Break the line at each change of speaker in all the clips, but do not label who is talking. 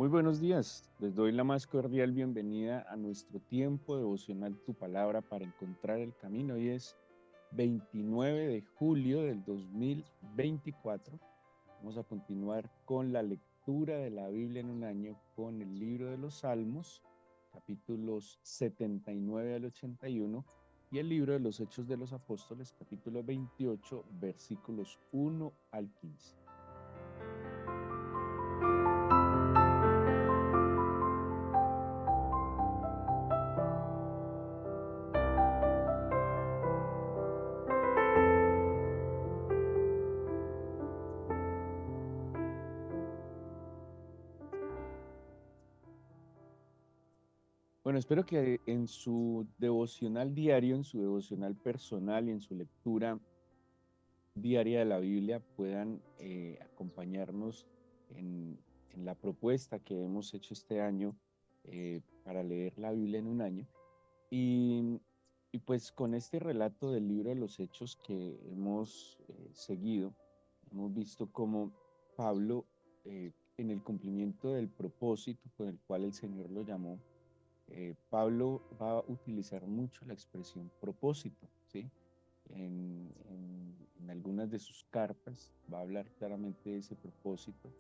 Muy buenos días, les doy la más cordial bienvenida a nuestro tiempo devocional Tu Palabra para encontrar el camino. Hoy es 29 de julio del 2024. Vamos a continuar con la lectura de la Biblia en un año con el libro de los Salmos, capítulos 79 al 81, y el libro de los Hechos de los Apóstoles, capítulo 28, versículos 1 al 15. Bueno, espero que en su devocional diario, en su devocional personal y en su lectura diaria de la Biblia puedan acompañarnos en la propuesta que hemos hecho este año para leer la Biblia en un año. Y, y pues con este relato del libro de los Hechos que hemos seguido, hemos visto cómo Pablo, en el cumplimiento del propósito con el cual el Señor lo llamó, Pablo va a utilizar mucho la expresión propósito, ¿sí? En algunas de sus cartas va a hablar claramente de ese propósito,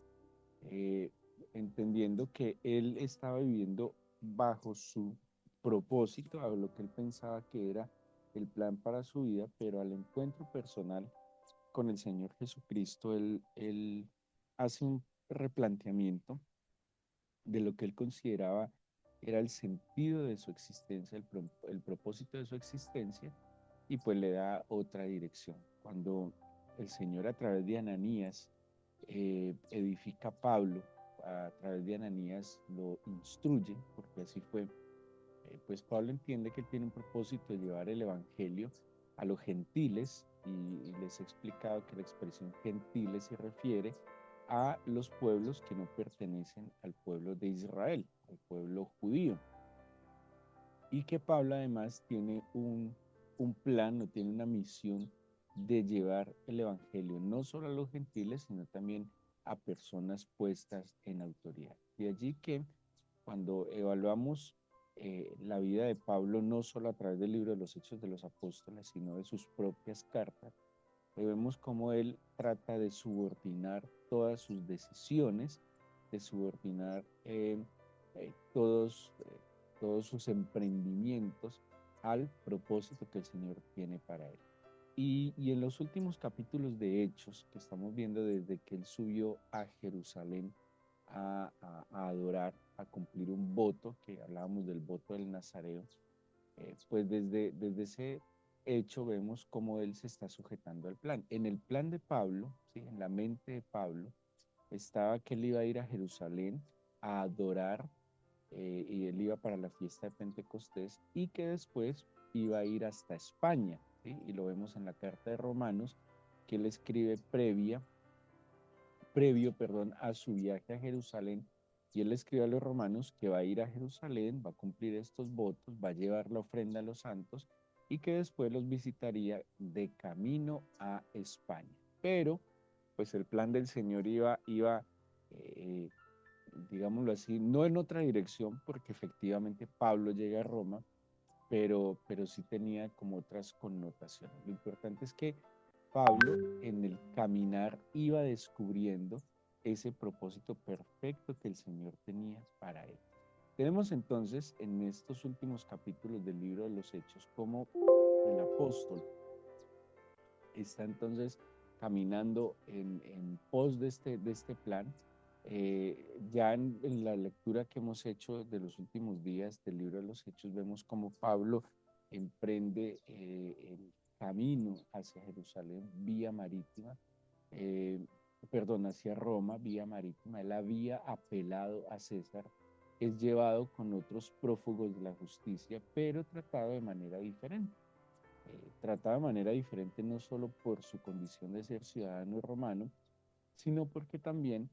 eh, entendiendo que él estaba viviendo bajo su propósito, a lo que él pensaba que era el plan para su vida, pero al encuentro personal con el Señor Jesucristo, él hace un replanteamiento de lo que él consideraba era el sentido de su existencia, el propósito de su existencia, y pues le da otra dirección. Cuando el Señor a través de Ananías edifica a Pablo, a través de Ananías lo instruye, porque así fue, pues Pablo entiende que él tiene un propósito de llevar el Evangelio a los gentiles y les he explicado que la expresión gentiles se refiere a los pueblos que no pertenecen al pueblo de Israel, al pueblo judío. Y que Pablo además tiene un plan, o tiene una misión de llevar el Evangelio no solo a los gentiles, sino también a personas puestas en autoridad. De allí que cuando evaluamos la vida de Pablo, no solo a través del libro de los Hechos de los Apóstoles, sino de sus propias cartas, vemos cómo él trata de subordinar todas sus decisiones, de subordinar todos sus emprendimientos al propósito que el Señor tiene para él. Y en los últimos capítulos de Hechos, que estamos viendo desde que él subió a Jerusalén a adorar, a cumplir un voto, que hablábamos del voto del Nazareo, pues desde ese hecho vemos cómo él se está sujetando al plan. En el plan de Pablo, ¿sí? En la mente de Pablo, estaba que él iba a ir a Jerusalén a adorar, y él iba para la fiesta de Pentecostés y que después iba a ir hasta España, ¿sí? Y lo vemos en la carta de Romanos que él escribe previo, a su viaje a Jerusalén, y él escribe a los romanos que va a ir a Jerusalén, va a cumplir estos votos, va a llevar la ofrenda a los santos y que después los visitaría de camino a España. Pero, pues el plan del Señor iba eh, digámoslo así, no en otra dirección, porque efectivamente Pablo llega a Roma, pero sí tenía como otras connotaciones. Lo importante es que Pablo en el caminar iba descubriendo ese propósito perfecto que el Señor tenía para él. Tenemos entonces en estos últimos capítulos del libro de los Hechos como el apóstol está entonces caminando en pos de este plan. Ya en la lectura que hemos hecho de los últimos días del libro de los Hechos, vemos como Pablo emprende el camino hacia Jerusalén vía marítima, eh, hacia Roma vía marítima. Él había apelado a César, es llevado con otros prófugos de la justicia, pero tratado de manera diferente. Tratado de manera diferente no solo por su condición de ser ciudadano romano, sino porque también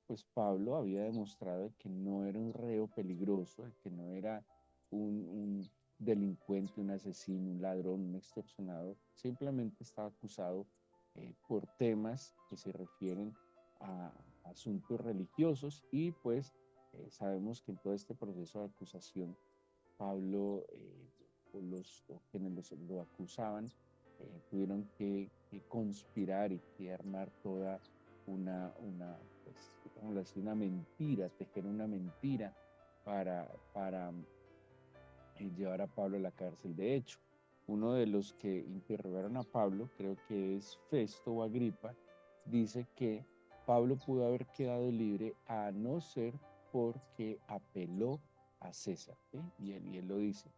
pues Pablo había demostrado que no era un reo peligroso, que no era un delincuente, un asesino, un ladrón, un extorsionador, simplemente estaba acusado por temas que se refieren a, asuntos religiosos y pues sabemos que en todo este proceso de acusación, Pablo o quienes lo acusaban tuvieron que conspirar y que armar toda pues, digámoslo así, una mentira, tejer una mentira para llevar a Pablo a la cárcel. De hecho, uno de los que interrogaron a Pablo, creo que es Festo o Agripa, dice que Pablo pudo haber quedado libre a no ser porque apeló a César, ¿sí? Y él lo dice.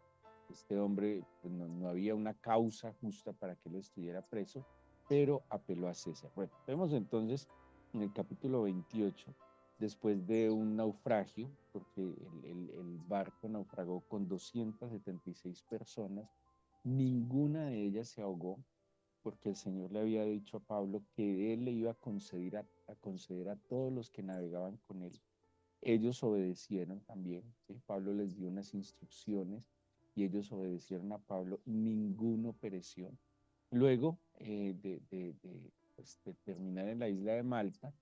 Este hombre, pues no había una causa justa para que él estuviera preso, pero apeló a César. Bueno, vemos entonces en el capítulo 28, después de un naufragio, porque el barco naufragó con 276 personas, ninguna de ellas se ahogó, porque el Señor le había dicho a Pablo que él le iba a conceder a todos los que navegaban con él. Ellos obedecieron también, ¿sí? Pablo les dio unas instrucciones y ellos obedecieron a Pablo, ninguno pereció. Luego de terminar en la isla de Malta,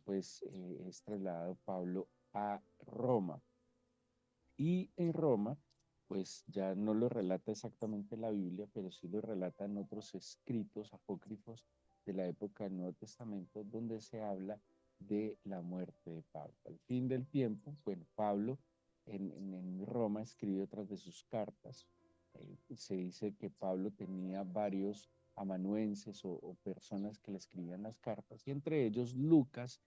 pues es trasladado Pablo a Roma. Y en Roma, pues ya no lo relata exactamente la Biblia, pero sí lo relata en otros escritos apócrifos de la época del Nuevo Testamento, donde se habla de la muerte de Pablo. Al fin del tiempo, bueno, Pablo en Roma escribe otras de sus cartas. Se dice que Pablo tenía varios amanuenses o personas que le escribían las cartas, y entre ellos Lucas,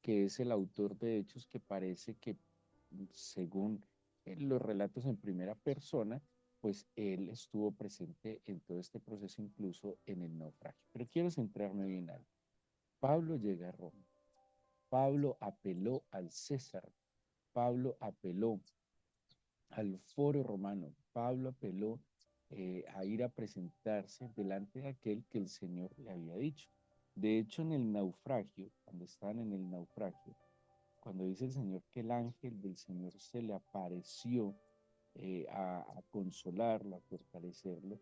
que es el autor de Hechos, que parece que, según los relatos en primera persona, pues él estuvo presente en todo este proceso, incluso en el naufragio. Pero quiero centrarme bien en algo. Pablo llega a Roma. Pablo apeló al César. Pablo apeló al foro romano. Pablo apeló a ir a presentarse delante de aquel que el Señor le había dicho. De hecho, en el naufragio, cuando estaban en el naufragio, cuando dice el Señor que el ángel del Señor se le apareció a consolarlo, a fortalecerlo,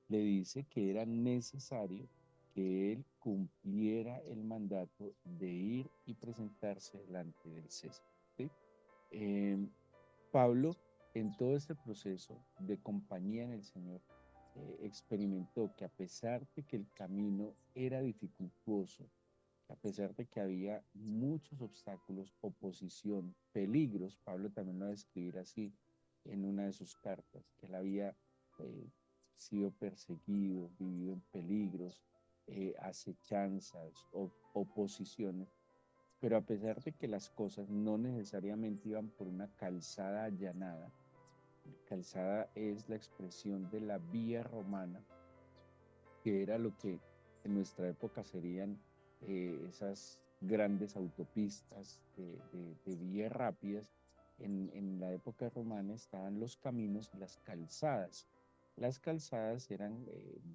le dice que era necesario que él cumpliera el mandato de ir y presentarse delante del César. ¿Sí? Eh, Pablo, en todo este proceso de compañía en el Señor, experimentó que a pesar de que el camino era dificultuoso, a pesar de que había muchos obstáculos, oposición, peligros, Pablo también lo va a describir así en una de sus cartas, que él había eh, sido perseguido, vivido en peligros, acechanzas, oposiciones, pero a pesar de que las cosas no necesariamente iban por una calzada allanada, calzada es la expresión de la vía romana, que era lo que en nuestra época serían esas grandes autopistas de vías rápidas. En la época romana estaban los caminos y las calzadas. Las calzadas eran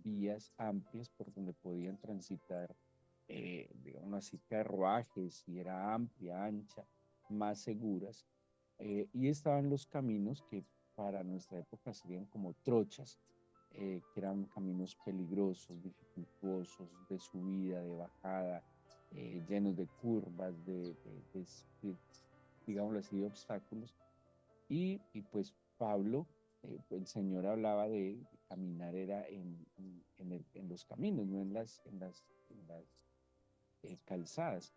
vías amplias por donde podían transitar, digamos así, carruajes, y era amplia, ancha, más seguras. Y estaban los caminos que para nuestra época serían como trochas, que eran caminos peligrosos, dificultuosos, de subida, de bajada, llenos de curvas, digámoslo así, de obstáculos. Y pues Pablo, el Señor hablaba de caminar era en los caminos, no en las calzadas.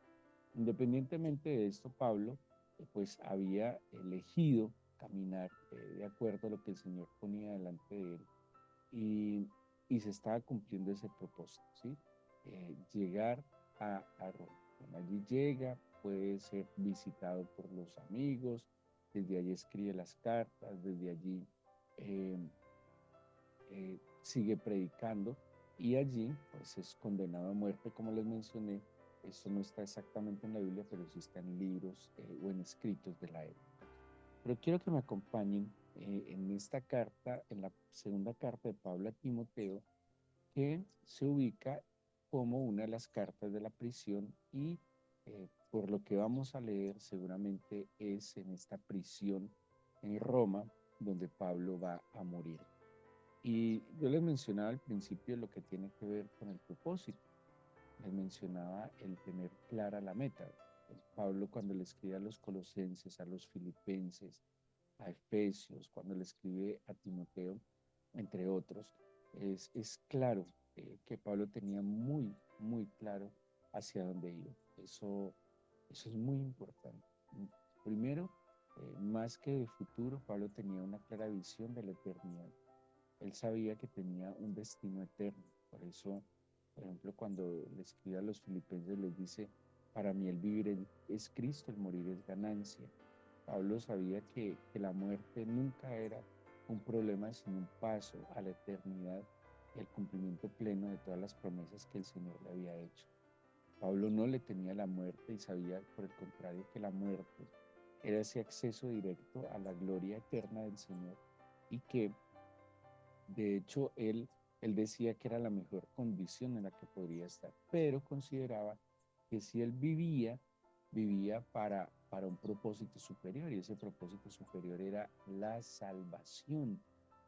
Independientemente de esto, Pablo pues había elegido caminar de acuerdo a lo que el Señor ponía delante de él, y, y se estaba cumpliendo ese propósito, ¿sí? Llegar a Roma. Bueno, allí llega, puede ser visitado por los amigos, desde allí escribe las cartas, desde allí eh, sigue predicando, y allí pues es condenado a muerte, como les mencioné. Esto no está exactamente en la Biblia, pero sí está en libros o en escritos de la época. Pero quiero que me acompañen en esta carta, en la segunda carta de Pablo a Timoteo, que se ubica como una de las cartas de la prisión, y por lo que vamos a leer seguramente es en esta prisión en Roma donde Pablo va a morir. Y yo les mencionaba al principio lo que tiene que ver con el propósito. Les mencionaba el tener clara la meta. Pablo cuando le escribe a los colosenses, a los filipenses, a Efesios, cuando le escribe a Timoteo, entre otros, es claro que Pablo tenía muy claro hacia dónde iba. Eso es muy importante. Primero, más que de futuro, Pablo tenía una clara visión de la eternidad. Él sabía que tenía un destino eterno. Por eso, por ejemplo, cuando le escribe a los filipenses, les dice, para mí el vivir es Cristo, el morir es ganancia. Pablo sabía que la muerte nunca era un problema, sino un paso a la eternidad y al cumplimiento pleno de todas las promesas que el Señor le había hecho. Pablo no le tenía la muerte y sabía, por el contrario, que la muerte era ese acceso directo a la gloria eterna del Señor y que, de hecho, él decía que era la mejor condición en la que podría estar, pero consideraba que si él vivía para un propósito superior y ese propósito superior era la salvación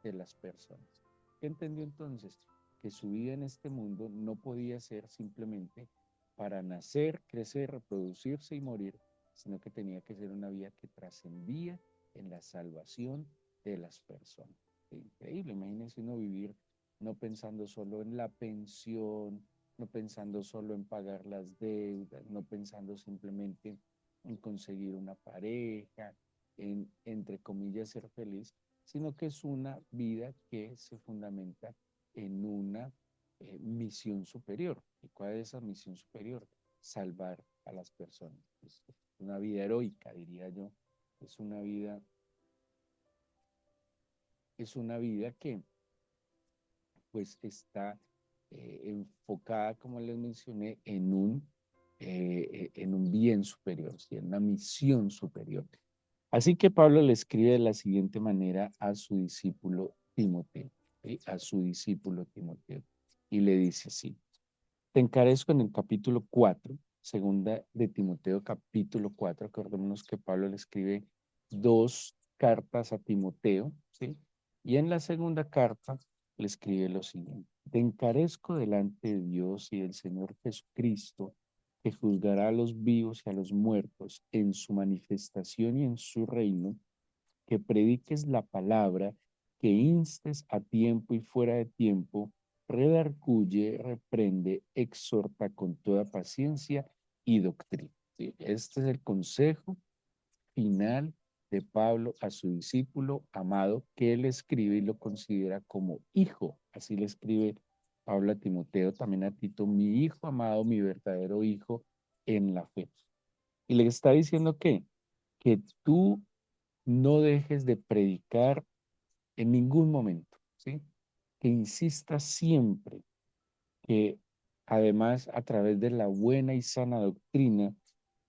de las personas. ¿Qué entendió entonces? Que su vida en este mundo no podía ser simplemente para nacer, crecer, reproducirse y morir, sino que tenía que ser una vida que trascendía en la salvación de las personas. Increíble, imagínense uno vivir no pensando solo en la pensión, no pensando solo en pagar las deudas, no pensando simplemente en conseguir una pareja, entre comillas, ser feliz, sino que es una vida que se fundamenta en una misión superior. ¿Y cuál es esa misión superior? Salvar a las personas. Es una vida heroica, diría yo. Es una vida, es una vida que pues está enfocada, como les mencioné, en un bien superior, ¿sí? En una misión superior. Así que Pablo le escribe de la siguiente manera a su discípulo Timoteo, ¿sí? A su discípulo Timoteo, y le dice así, te encarezco en el capítulo 4, segunda de Timoteo capítulo 4, acordémonos que Pablo le escribe dos cartas a Timoteo, ¿sí? Y en la segunda carta le escribe lo siguiente, te encarezco delante de Dios y del Señor Jesucristo, que juzgará a los vivos y a los muertos en su manifestación y en su reino, que prediques la palabra, que instes a tiempo y fuera de tiempo, redarguye, reprende, exhorta con toda paciencia y doctrina. ¿Sí? Este es el consejo final de Pablo a su discípulo amado, que él escribe y lo considera como hijo. Así le escribe Pablo a Timoteo, también a Tito, mi hijo amado, mi verdadero hijo en la fe. Y le está diciendo que tú no dejes de predicar en ningún momento, ¿sí? Que insistas siempre, que además a través de la buena y sana doctrina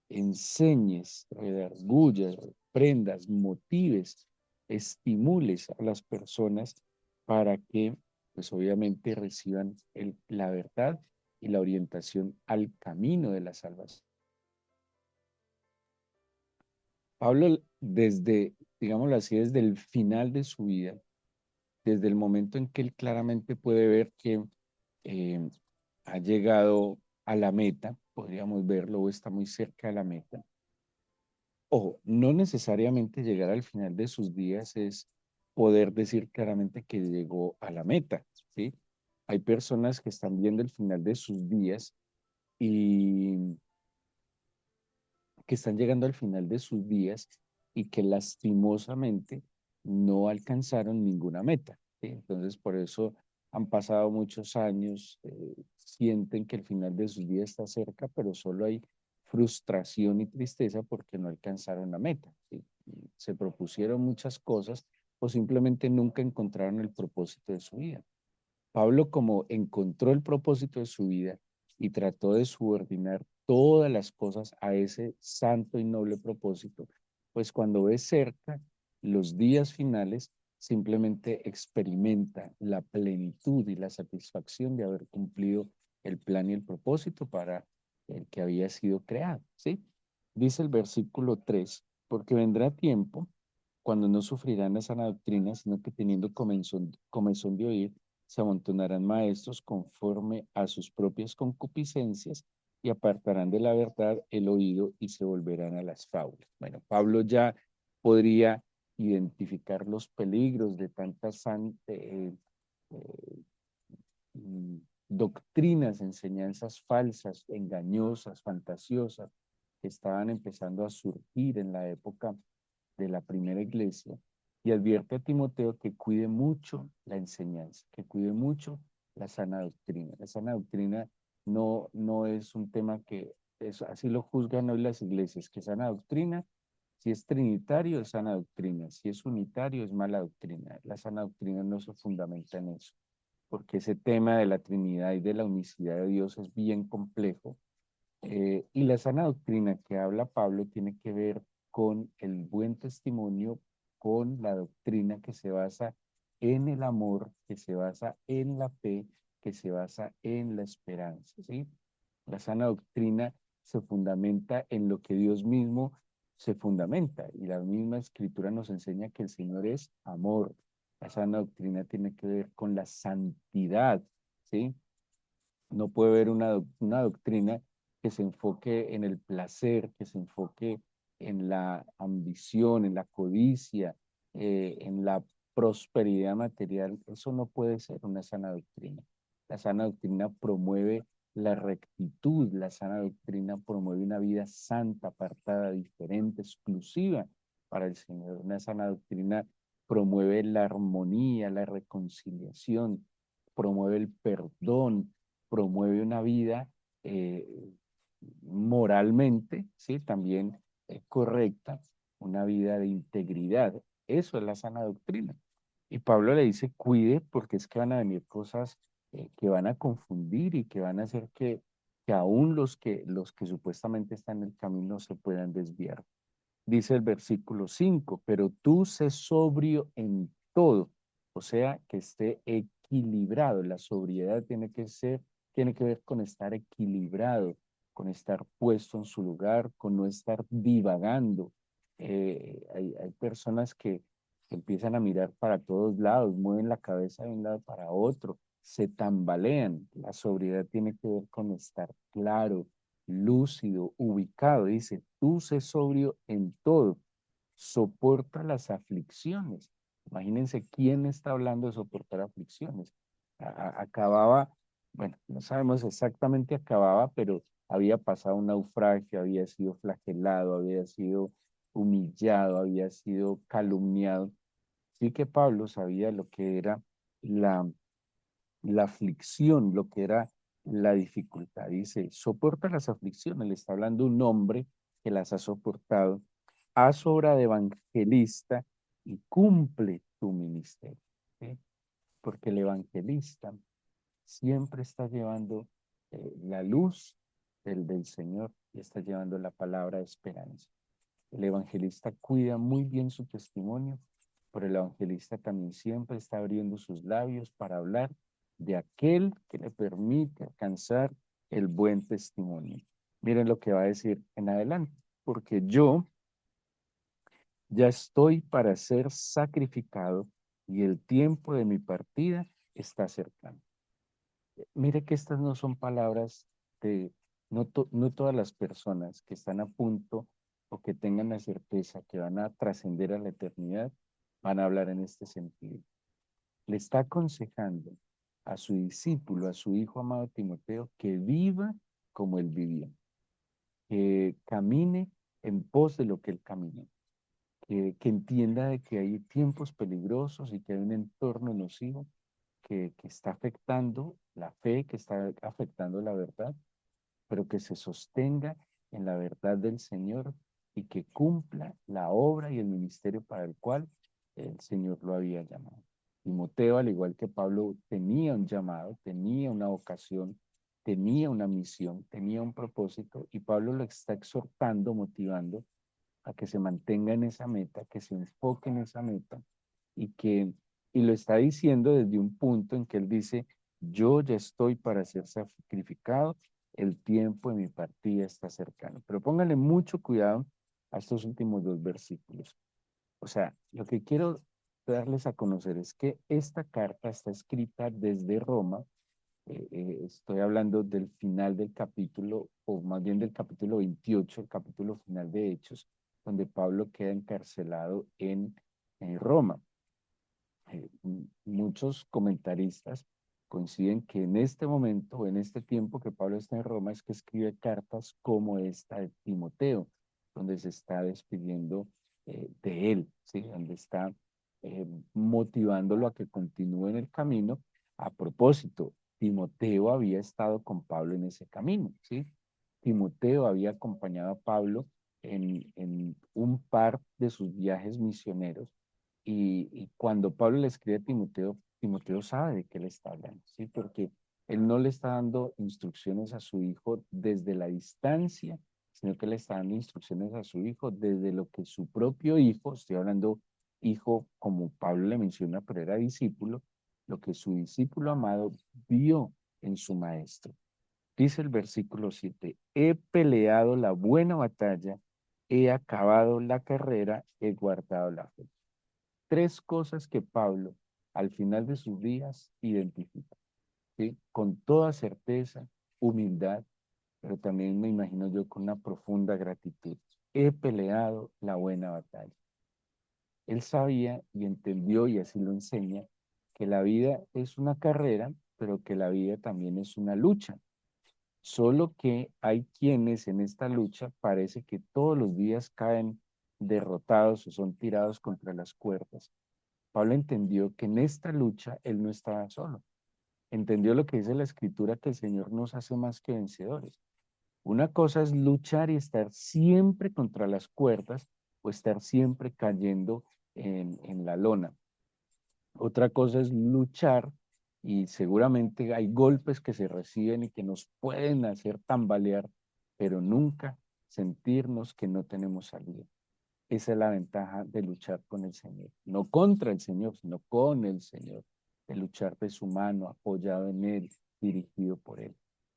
enseñes, redargullas, reprendas, motives, estimules a las personas para que, pues obviamente, reciban la verdad y la orientación al camino de la salvación. Pablo, desde, digámoslo así, desde el final de su vida, desde el momento en que él claramente puede ver que eh, ha llegado a la meta, podríamos verlo, o está muy cerca de la meta. Ojo, no necesariamente llegar al final de sus días es poder decir claramente que llegó a la meta, ¿sí? Hay personas que están viendo el final de sus días y que están llegando al final de sus días y que lastimosamente no alcanzaron ninguna meta, ¿sí? Entonces, por eso han pasado muchos años, sienten que el final de sus días está cerca, pero solo hay frustración y tristeza porque no alcanzaron la meta, ¿sí? Se propusieron muchas cosas o simplemente nunca encontraron el propósito de su vida. Pablo, como encontró el propósito de su vida y trató de subordinar todas las cosas a ese santo y noble propósito, pues cuando ve cerca los días finales, simplemente experimenta la plenitud y la satisfacción de haber cumplido el plan y el propósito para el que había sido creado, ¿sí? Dice el versículo 3, porque vendrá tiempo cuando no sufrirán la sana doctrina, sino que teniendo comezón de oír, se amontonarán maestros conforme a sus propias concupiscencias y apartarán de la verdad el oído y se volverán a las fábulas. Bueno, Pablo ya podría identificar los peligros de tantas mm, doctrinas, enseñanzas falsas, engañosas, fantasiosas, que estaban empezando a surgir en la época de la primera iglesia, y advierte a Timoteo que cuide mucho la enseñanza, que cuide mucho la sana doctrina. La sana doctrina no es un tema que, así lo juzgan hoy las iglesias, que sana doctrina, si es trinitario es sana doctrina, si es unitario es mala doctrina. La sana doctrina no se fundamenta en eso, porque ese tema de la Trinidad y de la unicidad de Dios es bien complejo. Y la sana doctrina que habla Pablo tiene que ver con el buen testimonio, con la doctrina que se basa en el amor, que se basa en la fe, que se basa en la esperanza, ¿sí? La sana doctrina se fundamenta en lo que Dios mismo se fundamenta, y la misma escritura nos enseña que el Señor es amor. La sana doctrina tiene que ver con la santidad, ¿sí? No puede haber una doctrina que se enfoque en el placer, que se enfoque en la ambición, en la codicia, en la prosperidad material. Eso no puede ser una sana doctrina. La sana doctrina promueve la rectitud, la sana doctrina promueve una vida santa, apartada, diferente, exclusiva para el Señor. Una sana doctrina promueve la armonía, la reconciliación, promueve el perdón, promueve una vida moralmente, ¿sí? También correcta, una vida de integridad. Eso es la sana doctrina. Y Pablo le dice, cuide, porque es que van a venir cosas que van a confundir y que van a hacer que aún los que supuestamente están en el camino se puedan desviar. Dice el versículo 5, pero tú sé sobrio en todo, o sea, que esté equilibrado. La sobriedad tiene que ver con estar equilibrado, con estar puesto en su lugar, con no estar divagando. Hay personas que empiezan a mirar para todos lados, mueven la cabeza de un lado para otro, se tambalean. La sobriedad tiene que ver con estar claro, lúcido, ubicado. Dice, tú sé sobrio en todo, soporta las aflicciones. Imagínense quién está hablando de soportar aflicciones. Acababa, bueno, no sabemos exactamente acababa, pero había pasado un naufragio, había sido flagelado, había sido humillado, había sido calumniado. Sí que Pablo sabía lo que era la la aflicción, lo que era la dificultad. Dice, soporta las aflicciones, le está hablando un hombre que las ha soportado, haz obra de evangelista y cumple tu ministerio. ¿Sí? Porque el evangelista siempre está llevando la luz del Señor y está llevando la palabra de esperanza. El evangelista cuida muy bien su testimonio, pero el evangelista también siempre está abriendo sus labios para hablar de aquel que le permite alcanzar el buen testimonio. Miren lo que va a decir en adelante, porque yo ya estoy para ser sacrificado y el tiempo de mi partida está cercano. Mire que estas no son palabras de, no todas las personas que están a punto o que tengan la certeza que van a trascender a la eternidad van a hablar en este sentido. Le está aconsejando a su discípulo, a su hijo amado Timoteo, que viva como él vivió, que camine en pos de lo que él caminó, que entienda de que hay tiempos peligrosos y que hay un entorno nocivo que está afectando la fe, que está afectando la verdad, pero que se sostenga en la verdad del Señor y que cumpla la obra y el ministerio para el cual el Señor lo había llamado. Timoteo, al igual que Pablo, tenía un llamado, tenía una vocación, tenía una misión, tenía un propósito, y Pablo lo está exhortando, motivando a que se mantenga en esa meta, que se enfoque en esa meta y que, y lo está diciendo desde un punto en que él dice, yo ya estoy para ser sacrificado, el tiempo de mi partida está cercano. Pero pónganle mucho cuidado a estos últimos dos versículos. O sea, lo que quiero darles a conocer es que esta carta está escrita desde Roma Estoy hablando del final del capítulo, o más bien del capítulo 28, el capítulo final de Hechos, donde Pablo queda encarcelado en Roma. Muchos comentaristas coinciden que en este momento, o en este tiempo que Pablo está en Roma, es que escribe cartas como esta de Timoteo, donde se está despidiendo de él, ¿sí? Donde está eh, motivándolo a que continúe en el camino. A propósito, Timoteo había estado con Pablo en ese camino, ¿sí? Timoteo había acompañado a Pablo en un par de sus viajes misioneros y cuando Pablo le escribe a Timoteo, Timoteo sabe de qué le está hablando, ¿sí? Porque él no le está dando instrucciones a su hijo desde la distancia, sino que le está dando instrucciones a su hijo desde lo que su propio hijo, estoy hablando hijo como Pablo le menciona, pero era discípulo, lo que su discípulo amado vio en su maestro. Dice el versículo 7, he peleado la buena batalla, he acabado la carrera, he guardado la fe. Tres cosas que Pablo al final de sus días identifica, ¿sí? Con toda certeza, humildad, pero también me imagino yo con una profunda gratitud. He peleado la buena batalla. Él sabía y entendió, y así lo enseña, que la vida es una carrera, pero que la vida también es una lucha. Solo que hay quienes en esta lucha parece que todos los días caen derrotados o son tirados contra las cuerdas. Pablo entendió que en esta lucha él no estaba solo. Entendió lo que dice la escritura, que el Señor nos hace más que vencedores. Una cosa es luchar y estar siempre contra las cuerdas o estar siempre cayendo en la lona. Otra cosa es luchar y seguramente hay golpes que se reciben y que nos pueden hacer tambalear, pero nunca sentirnos que no tenemos salida. Esa es la ventaja de luchar con el Señor. No contra el Señor, sino con el Señor. De luchar de su mano, apoyado en Él, dirigido por Él.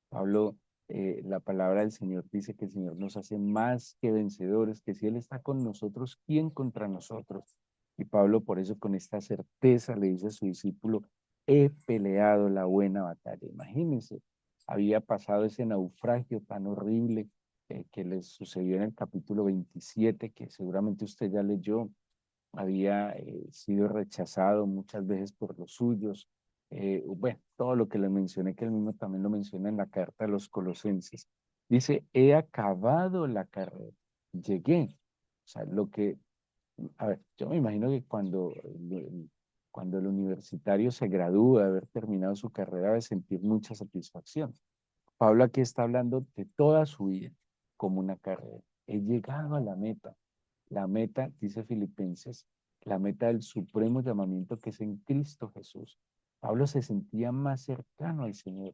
Pablo, la palabra del Señor dice que el Señor nos hace más que vencedores, que si Él está con nosotros, ¿quién contra nosotros? Y Pablo por eso con esta certeza le dice a su discípulo, he peleado la buena batalla. Imagínense, había pasado ese naufragio tan horrible que les sucedió en el capítulo 27, que seguramente usted ya leyó, había sido rechazado muchas veces por los suyos. Bueno, todo lo que le mencioné, que él mismo también lo menciona en la carta de los Colosenses. Dice, he acabado la carrera, llegué. O sea, lo que, a ver, yo me imagino que cuando el universitario se gradúa de haber terminado su carrera, debe sentir mucha satisfacción. Pablo aquí está hablando de toda su vida como una carrera. He llegado a la meta. La meta, dice Filipenses, la meta del supremo llamamiento que es en Cristo Jesús. Pablo se sentía más cercano al Señor.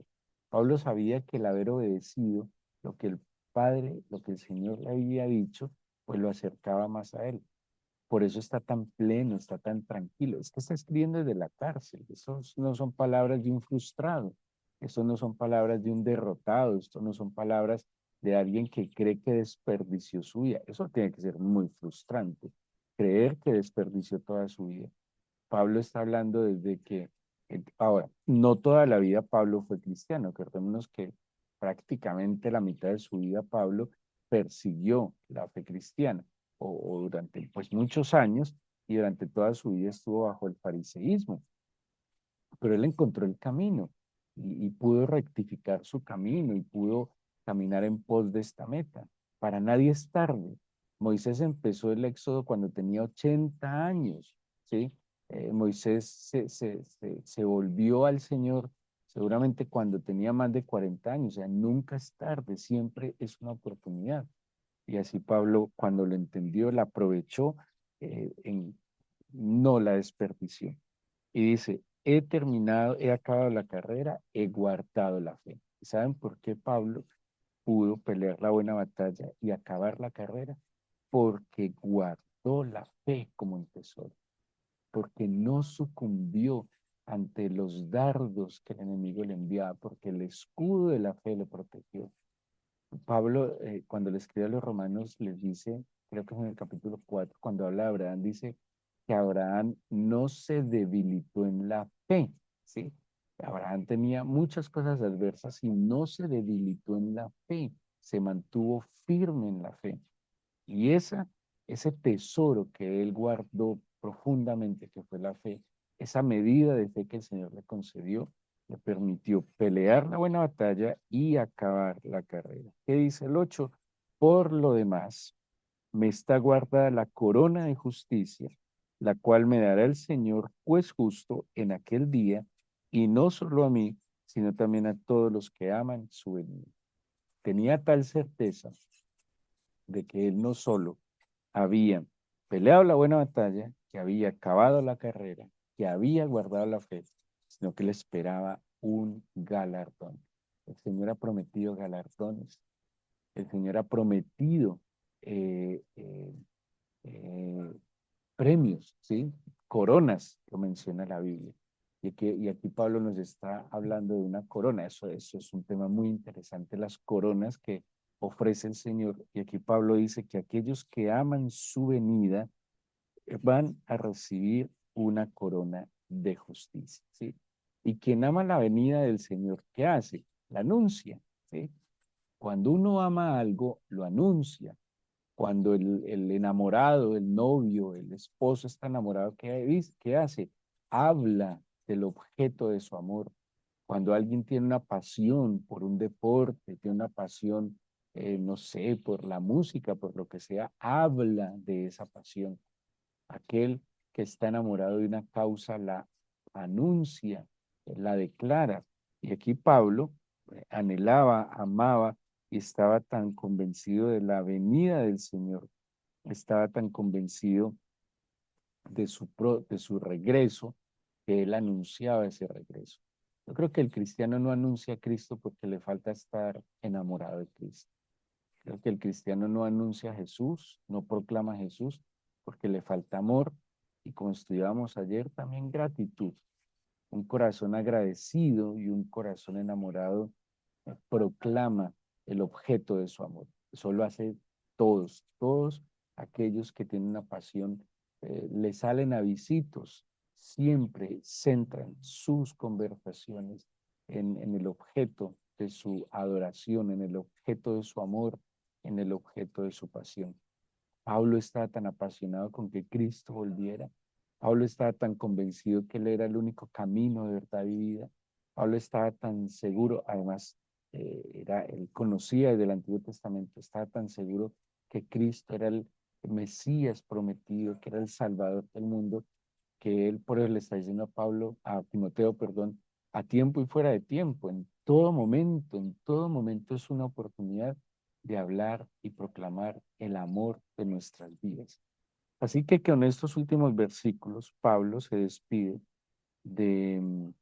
Pablo sabía que el haber obedecido lo que el Padre, lo que el Señor le había dicho, pues lo acercaba más a Él. Por eso está tan pleno, está tan tranquilo. Es que está escribiendo desde la cárcel. Eso no son palabras de un frustrado. Eso no son palabras de un derrotado. Esto no son palabras de alguien que cree que desperdició su vida. Eso tiene que ser muy frustrante. Creer que desperdició toda su vida. Pablo está hablando desde que, ahora, no toda la vida Pablo fue cristiano. Acordémonos que prácticamente la mitad de su vida Pablo persiguió la fe cristiana o durante pues muchos años y durante toda su vida estuvo bajo el fariseísmo, pero él encontró el camino y pudo rectificar su camino y pudo caminar en pos de esta meta. Para nadie es tarde. Moisés empezó el éxodo cuando tenía 80 años, ¿sí? Moisés se volvió al Señor seguramente cuando tenía más de 40 años, o sea, nunca es tarde, siempre es una oportunidad. Y así Pablo, cuando lo entendió, la aprovechó, no la desperdició. Y dice, he terminado, he acabado la carrera, he guardado la fe. ¿Saben por qué Pablo pudo pelear la buena batalla y acabar la carrera? Porque guardó la fe como un tesoro, porque no sucumbió ante los dardos que el enemigo le enviaba, porque el escudo de la fe le protegió. Pablo, cuando le escribe a los romanos, les dice, creo que es en el capítulo 4, cuando habla de Abraham, dice que Abraham no se debilitó en la fe, ¿sí? Abraham tenía muchas cosas adversas y no se debilitó en la fe, se mantuvo firme en la fe. Y ese tesoro que él guardó profundamente, que fue la fe, esa medida de fe que el Señor le concedió, le permitió pelear la buena batalla y acabar la carrera. ¿Qué dice el 8? Por lo demás, me está guardada la corona de justicia, la cual me dará el Señor, juez justo, en aquel día, y no solo a mí, sino también a todos los que aman su venida. Tenía tal certeza de que él no solo había peleado la buena batalla, que había acabado la carrera, que había guardado la fe, sino que le esperaba un galardón. El Señor ha prometido galardones. El Señor ha prometido eh, eh, eh, premios, ¿sí? Coronas, lo menciona la Biblia. Y aquí Pablo nos está hablando de una corona. Eso es un tema muy interesante, las coronas que ofrece el Señor. Y aquí Pablo dice que aquellos que aman su venida van a recibir una corona de justicia, ¿sí? Y quien ama la venida del Señor, ¿qué hace? La anuncia, ¿sí? Cuando uno ama algo, lo anuncia. Cuando el enamorado, el novio, el esposo está enamorado, ¿qué hace? Habla del objeto de su amor. Cuando alguien tiene una pasión por un deporte, tiene una pasión, no sé, por la música, por lo que sea, habla de esa pasión. Aquel que está enamorado de una causa la anuncia, la declara. Y aquí Pablo anhelaba, amaba y estaba tan convencido de la venida del Señor, estaba tan convencido de su regreso, que él anunciaba ese regreso. Yo creo que el cristiano no anuncia a Cristo porque le falta estar enamorado de Cristo. Creo que el cristiano no anuncia a Jesús, no proclama a Jesús, porque le falta amor y, como estudiábamos ayer, también gratitud. Un corazón agradecido y un corazón enamorado proclama el objeto de su amor. Eso lo hace todos aquellos que tienen una pasión, le salen a visitos, siempre centran sus conversaciones en el objeto de su adoración, en el objeto de su amor, en el objeto de su pasión. Pablo estaba tan apasionado con que Cristo volviera. Pablo estaba tan convencido que él era el único camino de verdad y vida. Pablo estaba tan seguro, además, él conocía desde el Antiguo Testamento, estaba tan seguro que Cristo era el Mesías prometido, que era el Salvador del mundo, que él por eso le está diciendo a Pablo, a Timoteo, perdón, a tiempo y fuera de tiempo, en todo momento es una oportunidad de hablar y proclamar el amor de nuestras vidas. Así que con estos últimos versículos, Pablo se despide de,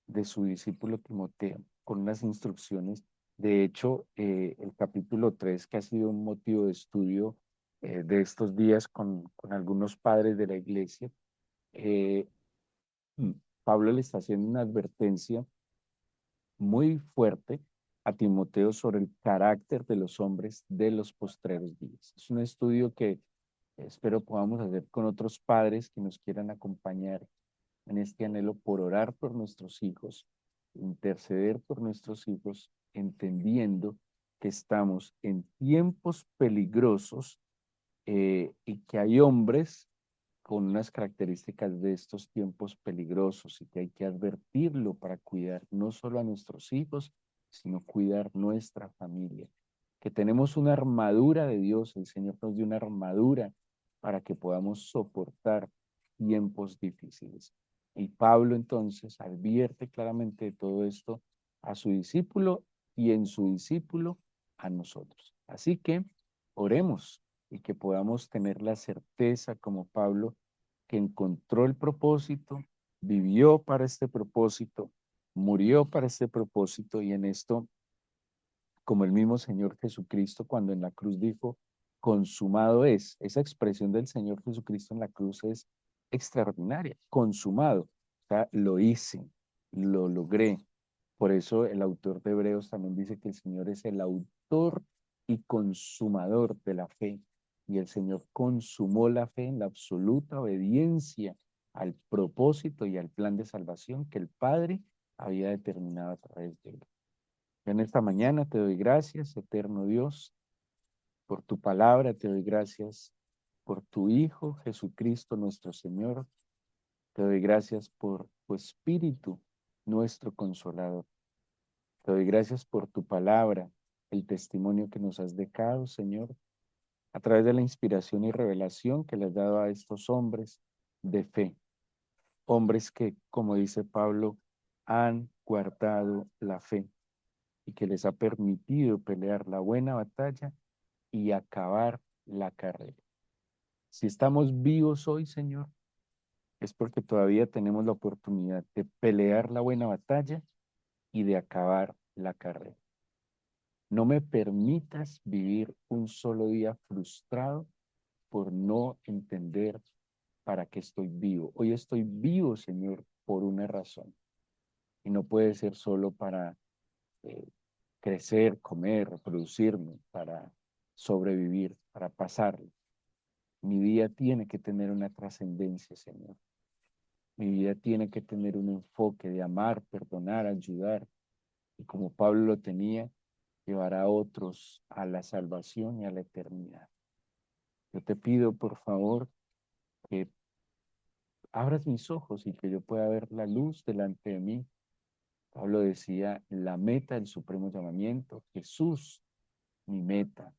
de su discípulo Timoteo con unas instrucciones. De hecho, el capítulo 3, que ha sido un motivo de estudio de estos días con algunos padres de la iglesia, eh, Pablo le está haciendo una advertencia muy fuerte a Timoteo sobre el carácter de los hombres de los postreros días. Es un estudio que espero podamos hacer con otros padres que nos quieran acompañar en este anhelo por orar por nuestros hijos, interceder por nuestros hijos, entendiendo que estamos en tiempos peligrosos y que hay hombres con unas características de estos tiempos peligrosos y que hay que advertirlo para cuidar no solo a nuestros hijos, sino cuidar nuestra familia. Que tenemos una armadura de Dios, el Señor nos dio una armadura para que podamos soportar tiempos difíciles. Y Pablo entonces advierte claramente de todo esto a su discípulo y en su discípulo a nosotros. Así que oremos y que podamos tener la certeza como Pablo que encontró el propósito, vivió para este propósito, murió para este propósito y en esto, como el mismo Señor Jesucristo cuando en la cruz dijo, consumado es, esa expresión del Señor Jesucristo en la cruz es extraordinaria, consumado, o sea, lo hice, lo logré. Por eso el autor de Hebreos también dice que el Señor es el autor y consumador de la fe. Y el Señor consumó la fe en la absoluta obediencia al propósito y al plan de salvación que el Padre había determinado a través de él. En esta mañana te doy gracias, eterno Dios, por tu palabra, te doy gracias por tu Hijo, Jesucristo nuestro Señor. Te doy gracias por tu Espíritu, nuestro Consolador. Te doy gracias por tu palabra, el testimonio que nos has dejado, Señor, a través de la inspiración y revelación que le has dado a estos hombres de fe. Hombres que, como dice Pablo, han guardado la fe y que les ha permitido pelear la buena batalla y acabar la carrera. Si estamos vivos hoy, Señor, es porque todavía tenemos la oportunidad de pelear la buena batalla y de acabar la carrera. No me permitas vivir un solo día frustrado por no entender para qué estoy vivo. Hoy estoy vivo, Señor, por una razón. Y no puede ser solo para eh, crecer, comer, reproducirme, para sobrevivir, para pasarlo. Mi vida tiene que tener una trascendencia, Señor. Mi vida tiene que tener un enfoque de amar, perdonar, ayudar. Y como Pablo lo tenía, llevar a otros a la salvación y a la eternidad. Yo te pido, por favor, que abras mis ojos y que yo pueda ver la luz delante de mí. Pablo decía, la meta del supremo llamamiento, Jesús, mi meta,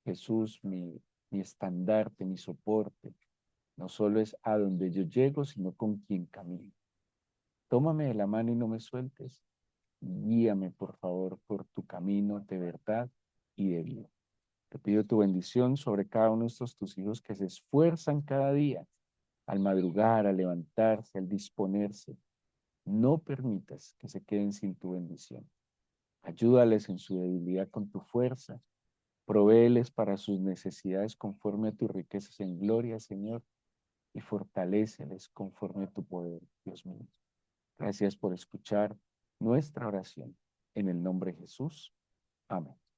Jesús, mi estandarte, mi soporte. No solo es a donde yo llego, sino con quien camino. Tómame de la mano y no me sueltes. Guíame, por favor, por tu camino de verdad y de vida. Te pido tu bendición sobre cada uno de estos tus hijos que se esfuerzan cada día al madrugar, al levantarse, al disponerse. No permitas que se queden sin tu bendición. Ayúdales en su debilidad con tu fuerza. Provéeles para sus necesidades conforme a tus riquezas en gloria, Señor, y fortaléceles conforme a tu poder, Dios mío. Gracias por escuchar nuestra oración. En el nombre de Jesús. Amén.